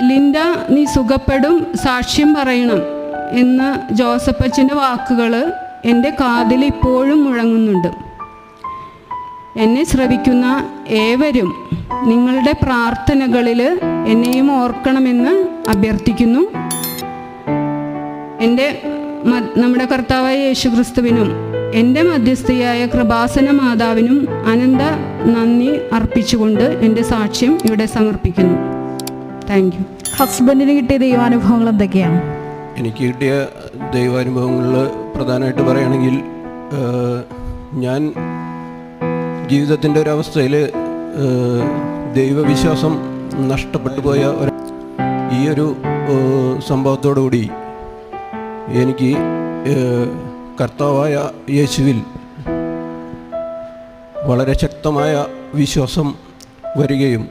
Linda നീ സുഖപ്പെടും, സാക്ഷ്യം പറയണം എന്ന ജോസഫച്ചൻ്റെ വാക്കുകൾ എൻ്റെ കാതിൽ ഇപ്പോഴും മുഴങ്ങുന്നുണ്ട്. എന്നെ ശ്രവിക്കുന്ന ഏവരും നിങ്ങളുടെ പ്രാർത്ഥനകളിൽ എന്നെയും ഓർക്കണമെന്ന് അഭ്യർത്ഥിക്കുന്നു. നമ്മുടെ കർത്താവായ യേശുക്രിസ്തുവിനും എൻ്റെ മധ്യസ്ഥയായ കൃപാസന മാതാവിനും അനന്ത നന്ദി അർപ്പിച്ചുകൊണ്ട് എൻ്റെ സാക്ഷ്യം ഇവിടെ സമർപ്പിക്കുന്നു. Thank you. ഹസ്ബൻഡിന് കിട്ടിയ ദൈവാനുഭവങ്ങൾ എന്തൊക്കെയാണ്? എനിക്ക് കിട്ടിയ ദൈവാനുഭവങ്ങളിൽ പ്രധാനമായിട്ട് പറയുകയാണെങ്കിൽ, ഞാൻ ജീവിതത്തിൻ്റെ ഒരവസ്ഥയിൽ ദൈവവിശ്വാസം നഷ്ടപ്പെട്ടു പോയ ഈ ഒരു സംഭവത്തോടുകൂടി എനിക്ക് കർത്താവായ യേശുവിൽ വളരെ ശക്തമായ വിശ്വാസം വരികയും